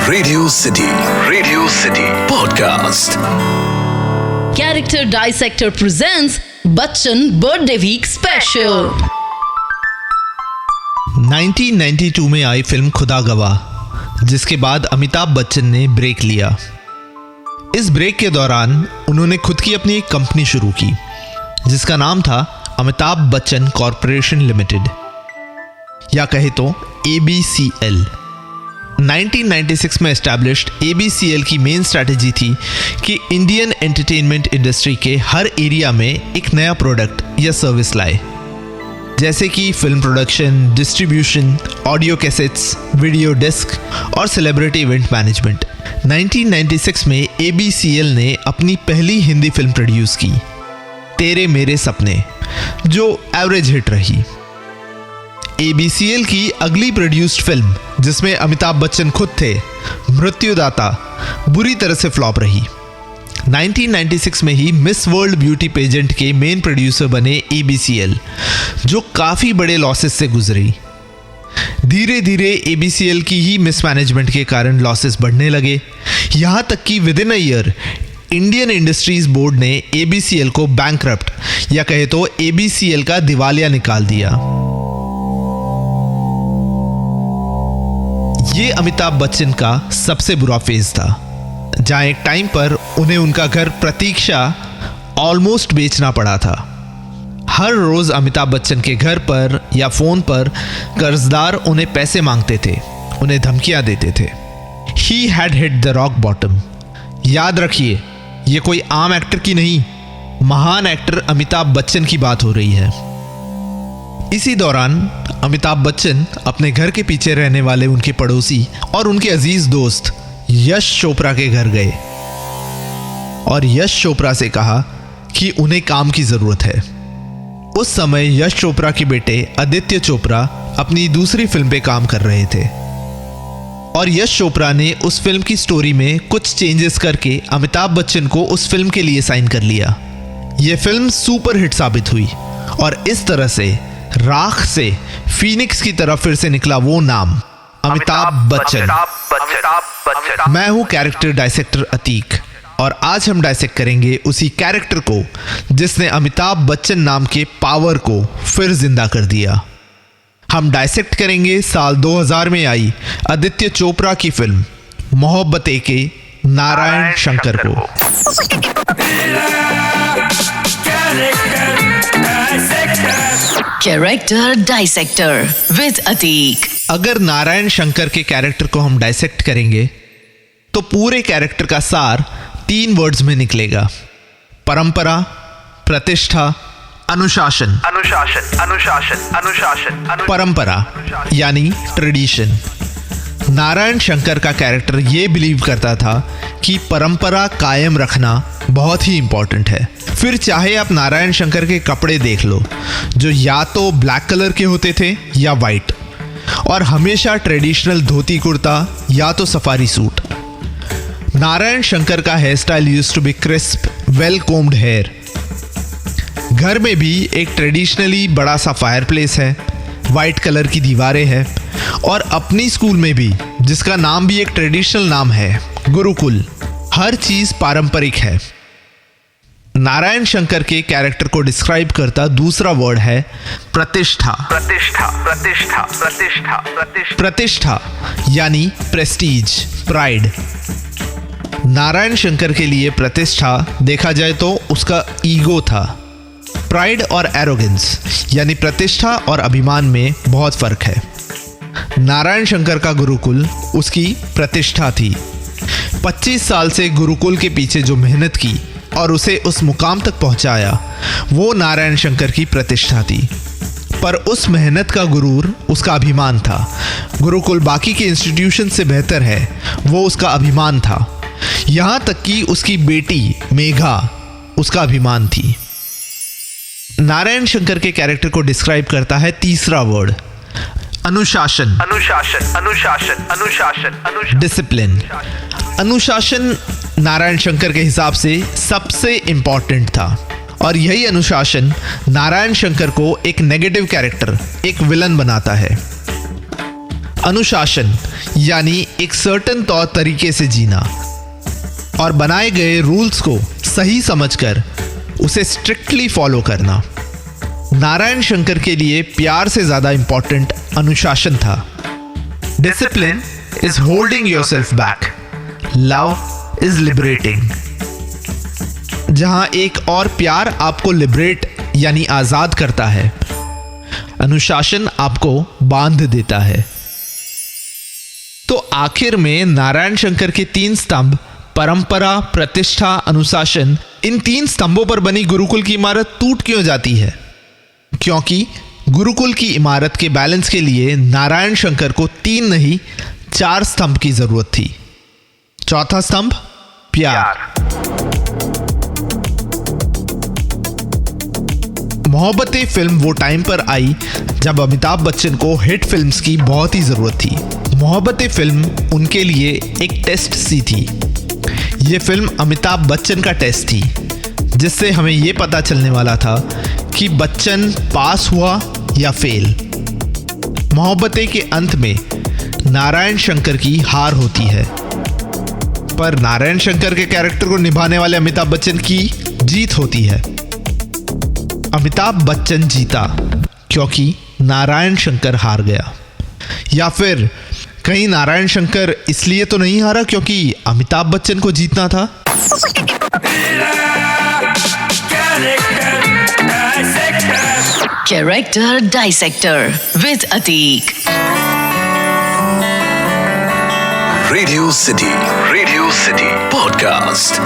Radio city podcast. Character dissector presents Bachchan birthday week special. 1992 में आई film खुदा गवाह, जिसके बाद अमिताभ बच्चन ने ब्रेक लिया। इस ब्रेक के दौरान उन्होंने खुद की अपनी एक कंपनी शुरू की, जिसका नाम था अमिताभ बच्चन कॉरपोरेशन लिमिटेड, या कहे तो ABCL। 1996 में एस्टैब्लिश्ड ABCL की मेन स्ट्रैटेजी थी कि इंडियन एंटरटेनमेंट इंडस्ट्री के हर एरिया में एक नया प्रोडक्ट या सर्विस लाए, जैसे कि film production, distribution, audio cassettes, video disc और सेलिब्रिटी इवेंट मैनेजमेंट। 1996 में ABCL ने अपनी पहली हिंदी फिल्म प्रोड्यूस की, तेरे मेरे सपने, जो एवरेज हिट रही। ABCL की अगली प्रोड्यूस्ड फिल्म, जिसमें अमिताभ बच्चन खुद थे, मृत्युदाता, बुरी तरह से फ्लॉप रही। 1996 में ही मिस वर्ल्ड ब्यूटी पेजेंट के मेन प्रोड्यूसर बने ABCL, जो काफ़ी बड़े लॉसेस से गुजरी। धीरे धीरे ABCL की ही मिसमैनेजमेंट के कारण लॉसेस बढ़ने लगे, यहाँ तक कि with in a year Indian industries board ने ABCL को बैंकरप्ट, या कहे तो ABCL का दिवालिया निकाल दिया। ये अमिताभ बच्चन का सबसे बुरा फेज था, जहां एक टाइम पर उन्हें उनका घर प्रतीक्षा ऑलमोस्ट बेचना पड़ा था। हर रोज अमिताभ बच्चन के घर पर या फोन पर कर्जदार उन्हें पैसे मांगते थे, उन्हें धमकियां देते थे। He had hit the rock bottom. याद रखिए, ये कोई आम एक्टर की नहीं, महान एक्टर अमिताभ बच्चन की बात हो रही है। इसी दौरान अमिताभ बच्चन अपने घर के पीछे रहने वाले उनके पड़ोसी और उनके अजीज दोस्त यश चोपड़ा के घर गए और यश चोपड़ा से कहा कि उन्हें काम की जरूरत है। उस समय यश चोपड़ा के बेटे आदित्य चोपड़ा अपनी दूसरी फिल्म पे काम कर रहे थे और यश चोपड़ा ने उस फिल्म की स्टोरी में कुछ चेंजेस करके अमिताभ बच्चन को उस फिल्म के लिए साइन कर लिया। यह फिल्म सुपर हिट साबित हुई और इस तरह से राख से फीनिक्स की तरफ फिर से निकला वो नाम, अमिताभ बच्चन। मैं हूं कैरेक्टर डाइसेक्टर अतीक और आज हम डाइसेक्ट करेंगे उसी कैरेक्टर को जिसने अमिताभ बच्चन नाम के पावर को फिर जिंदा कर दिया। हम डाइसेक्ट करेंगे साल 2000 में आई आदित्य चोपड़ा की फिल्म मोहब्बतें के नारायण शंकर को। Character dissector with Atiq. अगर नारायण शंकर के कैरेक्टर को हम डाइसेक्ट करेंगे तो पूरे कैरेक्टर का सार 3 वर्ड्स में निकलेगा: परंपरा, प्रतिष्ठा, अनुशासन। परंपरा यानी ट्रेडिशन। नारायण शंकर का कैरेक्टर ये बिलीव करता था कि परंपरा कायम रखना बहुत ही इंपॉर्टेंट है। फिर चाहे आप नारायण शंकर के कपड़े देख लो, जो या तो ब्लैक कलर के होते थे या वाइट, और हमेशा ट्रेडिशनल धोती कुर्ता या तो सफारी सूट। नारायण शंकर का hair style used to be crisp, well combed hair. घर में भी एक ट्रेडिशनली बड़ा सा फायरप्लेस है, वाइट कलर की दीवारें हैं, और अपनी स्कूल में भी, जिसका नाम भी एक ट्रेडिशनल नाम है, गुरुकुल। हर चीज पारंपरिक है। नारायण शंकर के कैरेक्टर को डिस्क्राइब करता दूसरा वर्ड है प्रतिष्ठा। प्रतिष्ठा यानी प्रेस्टीज, प्राइड। नारायण शंकर के लिए प्रतिष्ठा देखा जाए तो उसका ईगो था। प्राइड और एरोगेंस यानी प्रतिष्ठा और अभिमान में बहुत फर्क है। नारायण शंकर का गुरुकुल उसकी प्रतिष्ठा थी। 25 साल से गुरुकुल के पीछे जो मेहनत की और उसे उस मुकाम तक पहुंचाया, वो नारायण शंकर की प्रतिष्ठा थी। पर उस मेहनत का गुरूर उसका अभिमान था। गुरुकुल बाकी के इंस्टीट्यूशन से बेहतर है, वो उसका अभिमान था। यहाँ तक कि उसकी बेटी मेघा उसका अभिमान थी। नारायण शंकर के कैरेक्टर को डिस्क्राइब करता है तीसरा वर्ड, अनुशासन। डिसिप्लिन। अनुशासन नारायण शंकर के हिसाब से सबसे इंपॉर्टेंट था और यही अनुशासन नारायण शंकर को एक नेगेटिव कैरेक्टर, एक विलन बनाता है। अनुशासन यानी एक सर्टेन तौर तरीके से जीना और बनाए गए रूल्स को सही समझकर उसे स्ट्रिक्टली फॉलो करना। नारायण शंकर के लिए प्यार से ज्यादा इंपॉर्टेंट अनुशासन था। Discipline is holding yourself back, love is liberating. जहां एक और प्यार आपको लिबरेट यानी आजाद करता है, अनुशासन आपको बांध देता है। तो आखिर में नारायण शंकर के 3 स्तंभ परंपरा, प्रतिष्ठा, अनुशासन, इन 3 स्तंभों पर बनी गुरुकुल की इमारत टूट क्यों जाती है? क्योंकि गुरुकुल की इमारत के बैलेंस के लिए नारायण शंकर को 3 नहीं 4 स्तंभ की जरूरत थी। चौथा स्तंभ प्यार। मोहब्बतें फिल्म वो टाइम पर आई जब अमिताभ बच्चन को हिट फिल्म्स की बहुत ही जरूरत थी। मोहब्बतें फिल्म उनके लिए एक टेस्ट सी थी। ये फिल्म अमिताभ बच्चन का टेस्ट थी, जिससे हमें ये पता चलने वाला था कि बच्चन पास हुआ या फेल। मोहब्बतें के अंत में नारायण शंकर की हार होती है, पर नारायण शंकर के कैरेक्टर को निभाने वाले अमिताभ बच्चन की जीत होती है। अमिताभ बच्चन जीता क्योंकि नारायण शंकर हार गया, या फिर कहीं नारायण शंकर इसलिए तो नहीं हारा क्योंकि अमिताभ बच्चन को जीतना था। Character Dissector with Atik. Radio City Podcast.